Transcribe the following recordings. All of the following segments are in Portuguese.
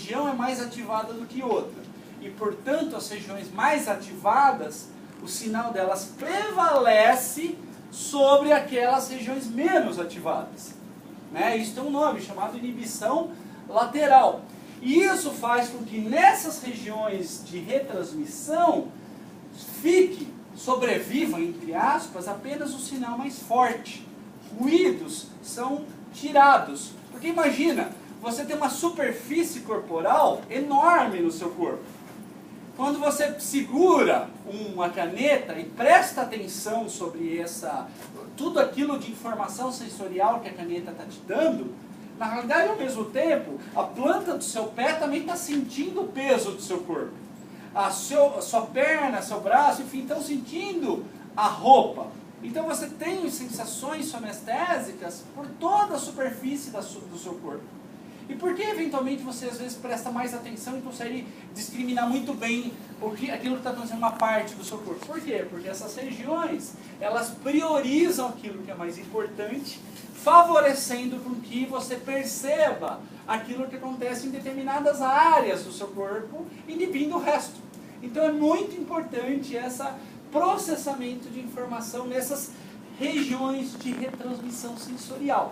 região é mais ativada do que outra. E, portanto, as regiões mais ativadas, o sinal delas prevalece sobre aquelas regiões menos ativadas. Né? Isso tem um nome chamado inibição lateral. E isso faz com que nessas regiões de retransmissão sobreviva, entre aspas, apenas o sinal mais forte. Ruídos são tirados. Porque imagina, você tem uma superfície corporal enorme no seu corpo. Quando você segura uma caneta e presta atenção sobre tudo aquilo de informação sensorial que a caneta está te dando, na realidade, ao mesmo tempo, a planta do seu pé também está sentindo o peso do seu corpo. A sua perna, seu braço, enfim, estão sentindo a roupa. Então você tem sensações sonestésicas por toda a superfície do seu corpo. E por que eventualmente você às vezes presta mais atenção e consegue discriminar muito bem aquilo que está acontecendo em uma parte do seu corpo? Por quê? Porque essas regiões, elas priorizam aquilo que é mais importante, favorecendo com que você perceba aquilo que acontece em determinadas áreas do seu corpo, inibindo o resto. Então é muito importante esse processamento de informação nessas regiões de retransmissão sensorial.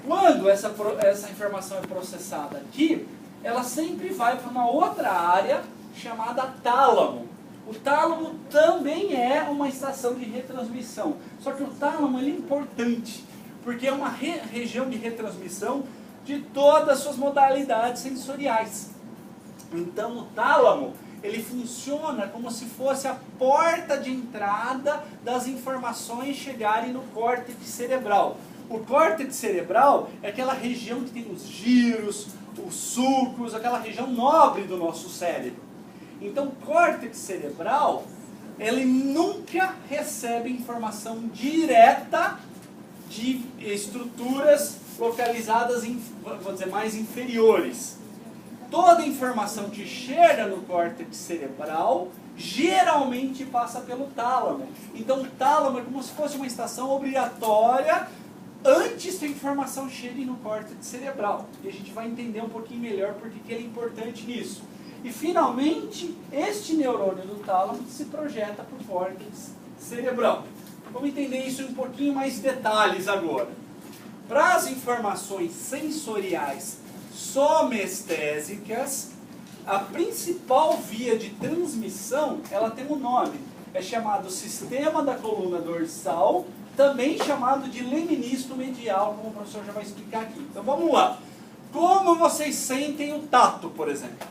Quando essa informação é processada aqui, ela sempre vai para uma outra área chamada tálamo. O tálamo também é uma estação de retransmissão. Só que o tálamo ele é importante, porque é uma região de retransmissão de todas as suas modalidades sensoriais. Então o tálamo ele funciona como se fosse a porta de entrada das informações chegarem no córtex cerebral. O córtex cerebral é aquela região que tem os giros, os sulcos, aquela região nobre do nosso cérebro. Então, o córtex cerebral, ele nunca recebe informação direta de estruturas localizadas em, vou dizer, mais inferiores. Toda informação que chega no córtex cerebral geralmente passa pelo tálamo. Então, o tálamo é como se fosse uma estação obrigatória antes que a informação chegue no córtex cerebral. E a gente vai entender um pouquinho melhor porque que ele é importante nisso. E finalmente, este neurônio do tálamo se projeta para o córtex cerebral. Vamos entender isso em um pouquinho mais detalhes agora. Para as informações sensoriais somestésicas, a principal via de transmissão, ela tem um nome. É chamado sistema da coluna dorsal, também chamado de leministo medial, como o professor já vai explicar aqui. Então vamos lá. Como vocês sentem o tato, por exemplo?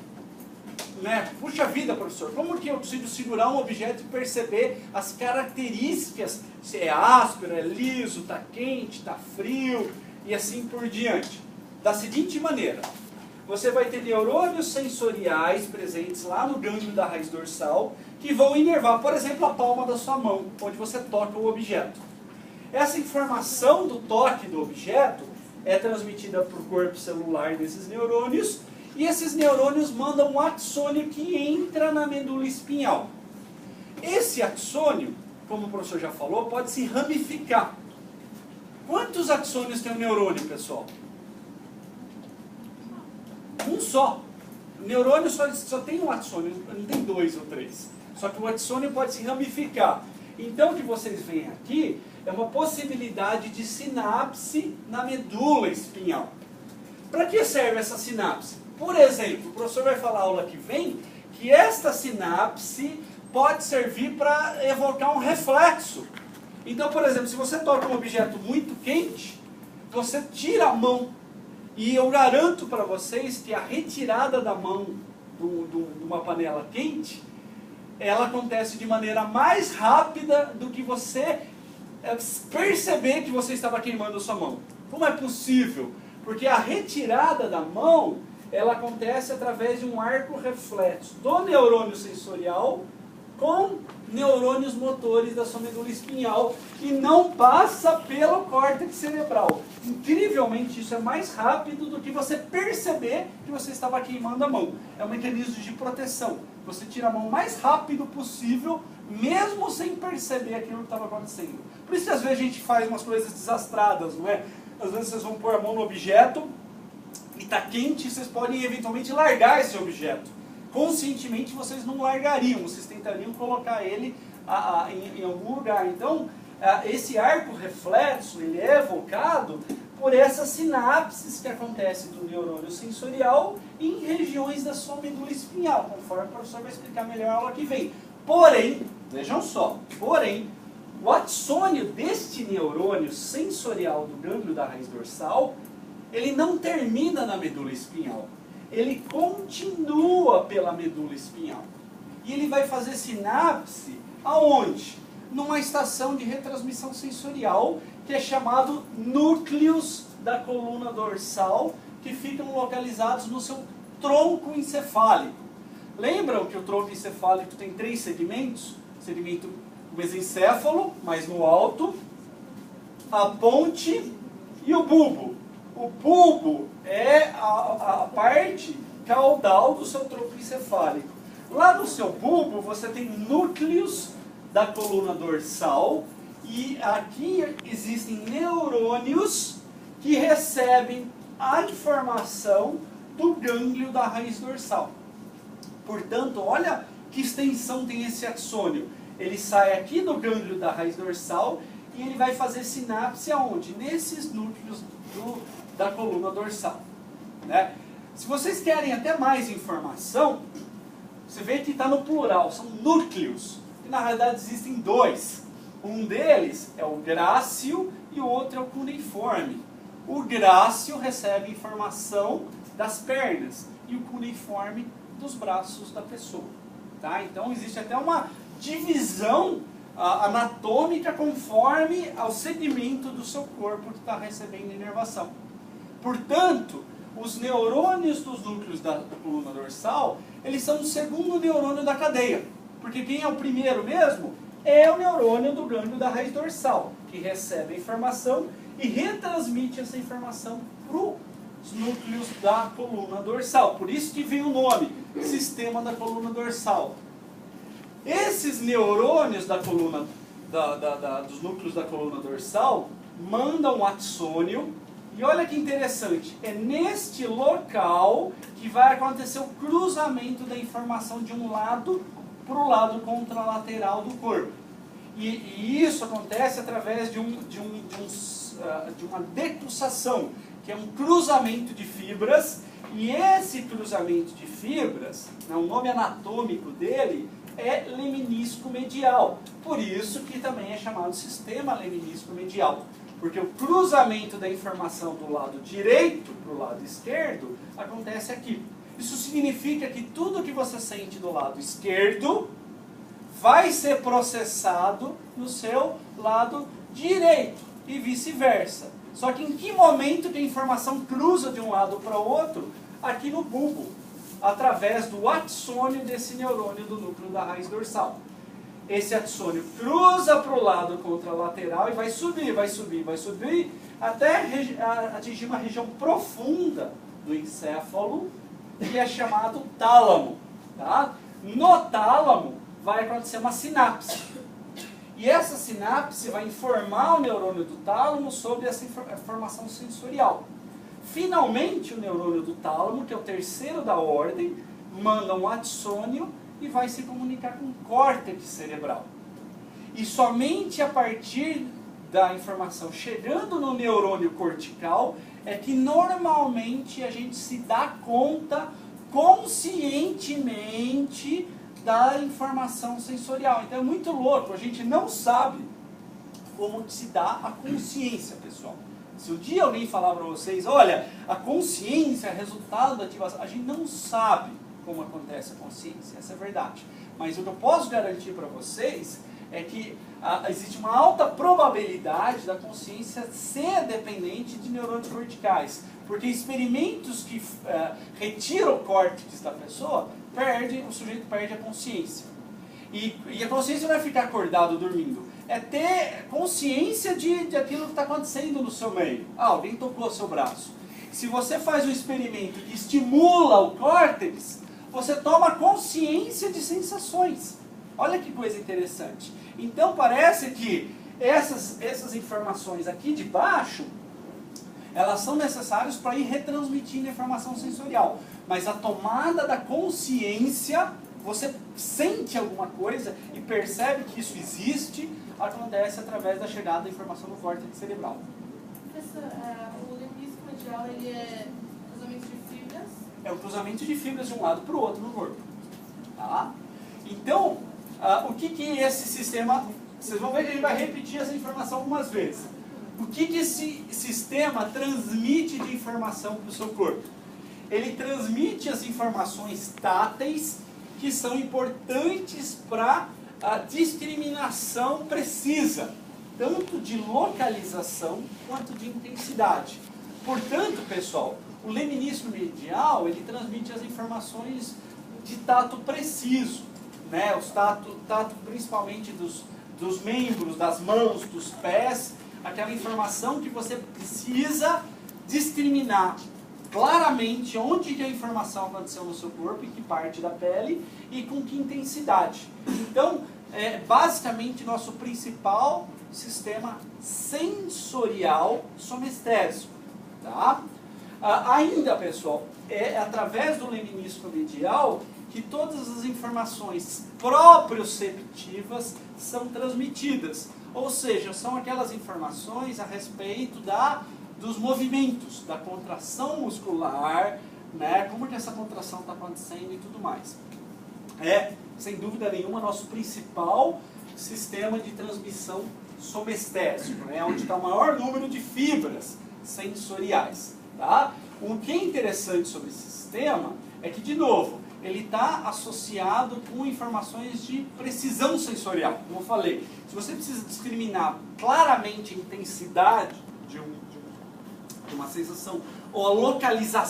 Né? Puxa vida, professor, como que eu consigo segurar um objeto e perceber as características, se é áspero, é liso, está quente, está frio, e assim por diante? Da seguinte maneira, você vai ter neurônios sensoriais presentes lá no gânglio da raiz dorsal, que vão inervar, por exemplo, a palma da sua mão, onde você toca o objeto. Essa informação do toque do objeto é transmitida para o corpo celular desses neurônios, e esses neurônios mandam um axônio que entra na medula espinhal. Esse axônio, como o professor já falou, pode se ramificar. Quantos axônios tem um neurônio, pessoal? Um só. O neurônio só tem um axônio, não tem 2 ou 3. Só que o axônio pode se ramificar. Então o que vocês veem aqui é uma possibilidade de sinapse na medula espinhal. Para que serve essa sinapse? Por exemplo, o professor vai falar aula que vem que esta sinapse pode servir para evocar um reflexo. Então, por exemplo, se você toca um objeto muito quente, você tira a mão. E eu garanto para vocês que a retirada da mão de uma panela quente, ela acontece de maneira mais rápida do que você perceber que você estava queimando a sua mão. Como é possível? Porque a retirada da mão, ela acontece através de um arco reflexo do neurônio sensorial com neurônios motores da sua medula espinhal e não passa pelo córtex cerebral. Incrivelmente, isso é mais rápido do que você perceber que você estava queimando a mão. É um mecanismo de proteção. Você tira a mão o mais rápido possível, mesmo sem perceber aquilo que estava acontecendo. Por isso que às vezes a gente faz umas coisas desastradas, não é? Às vezes vocês vão pôr a mão no objeto e está quente, vocês podem eventualmente largar esse objeto. Conscientemente vocês não largariam, vocês tentariam colocar ele em algum lugar. Então, esse arco reflexo, ele é evocado por essas sinapses que acontecem do neurônio sensorial em regiões da sua medula espinhal, conforme o professor vai explicar melhor na aula que vem. Porém, vejam só, o axônio deste neurônio sensorial do gânglio da raiz dorsal, ele não termina na medula espinhal. Ele continua pela medula espinhal. E ele vai fazer sinapse aonde? Numa estação de retransmissão sensorial, que é chamado núcleos da coluna dorsal, que ficam localizados no seu tronco encefálico. Lembram que o tronco encefálico tem 3 segmentos? Segmento mesencéfalo, mais no alto, a ponte e o bulbo. O bulbo é a parte caudal do seu tronco encefálico. Lá no seu bulbo você tem núcleos da coluna dorsal e aqui existem neurônios que recebem a informação do gânglio da raiz dorsal. Portanto, olha que extensão tem esse axônio. Ele sai aqui do gânglio da raiz dorsal e ele vai fazer sinapse aonde? Nesses núcleos da coluna dorsal. Né? Se vocês querem até mais informação, você vê que está no plural, são núcleos. E na realidade existem 2. Um deles é o grácil e o outro é o cuneiforme. O grácil recebe informação das pernas e o cuneiforme dos braços da pessoa. Tá? Então existe até uma divisão anatômica conforme ao segmento do seu corpo que está recebendo inervação. Portanto, os neurônios dos núcleos da coluna dorsal, eles são o segundo neurônio da cadeia. Porque quem é o primeiro mesmo é o neurônio do gânglio da raiz dorsal, que recebe a informação e retransmite essa informação para os núcleos da coluna dorsal. Por isso que vem o nome, sistema da coluna dorsal. Esses neurônios da coluna, dos núcleos da coluna dorsal mandam um axônio. E olha que interessante, é neste local que vai acontecer o cruzamento da informação de um lado para o lado contralateral do corpo. E isso acontece através de uma decussação, que é um cruzamento de fibras. E esse cruzamento de fibras, né, o nome anatômico dele é leminisco medial. Por isso que também é chamado sistema leminisco medial. Porque o cruzamento da informação do lado direito para o lado esquerdo acontece aqui. Isso significa que tudo que você sente do lado esquerdo vai ser processado no seu lado direito e vice-versa. Só que em que momento que a informação cruza de um lado para o outro? Aqui no bulbo, através do axônio desse neurônio do núcleo da raiz dorsal. Esse axônio cruza para o lado contralateral e vai subir, vai subir, vai subir, até atingir uma região profunda do encéfalo, que é chamado tálamo. Tá? No tálamo vai acontecer uma sinapse. E essa sinapse vai informar o neurônio do tálamo sobre essa informação sensorial. Finalmente, o neurônio do tálamo, que é o terceiro da ordem, manda um axônio e vai se comunicar com o córtex cerebral. E somente a partir da informação chegando no neurônio cortical é que normalmente a gente se dá conta conscientemente da informação sensorial. Então é muito louco, a gente não sabe como se dá a consciência, pessoal. Se um dia alguém falar para vocês, olha, a consciência é resultado da ativação, a gente não sabe como acontece a consciência, essa é a verdade. Mas o que eu posso garantir para vocês é que existe uma alta probabilidade da consciência ser dependente de neurônios corticais. Porque experimentos que retiram o córtex da pessoa, o sujeito perde a consciência. E a consciência não é ficar acordado dormindo, é ter consciência de aquilo que está acontecendo no seu meio. Alguém tocou seu braço. Se você faz um experimento que estimula o córtex, você toma consciência de sensações. Olha que coisa interessante. Então parece que essas informações aqui de baixo, Elas são necessárias para ir retransmitindo a informação sensorial. Mas a tomada da consciência, você sente alguma coisa e percebe que isso existe, acontece através da chegada da informação no córtex cerebral. Professor, o leminisco medial, ele é cruzamento de fibras? É o cruzamento de fibras de um lado para o outro no corpo. Tá? Então, o que esse sistema... Vocês vão ver que a gente vai repetir essa informação algumas vezes. O que esse sistema transmite de informação para o seu corpo? Ele transmite as informações táteis que são importantes para a discriminação precisa, tanto de localização quanto de intensidade. Portanto, pessoal, o leminisco medial, ele transmite as informações de tato preciso, né? Os tato principalmente dos membros, das mãos, dos pés, aquela informação que você precisa discriminar claramente onde que a informação aconteceu no seu corpo, em que parte da pele e com que intensidade. Então, basicamente, nosso principal sistema sensorial somestésico. Tá? Ainda, pessoal, é através do leminisco medial que todas as informações proprioceptivas são transmitidas. Ou seja, são aquelas informações a respeito dos movimentos, da contração muscular, né? Como que essa contração está acontecendo e tudo mais. É, sem dúvida nenhuma, nosso principal sistema de transmissão somestésico, né? Onde está o maior número de fibras sensoriais. Tá? O que é interessante sobre esse sistema é que, de novo, ele está associado com informações de precisão sensorial, como eu falei. Se você precisa discriminar claramente a intensidade de uma sensação ou a localização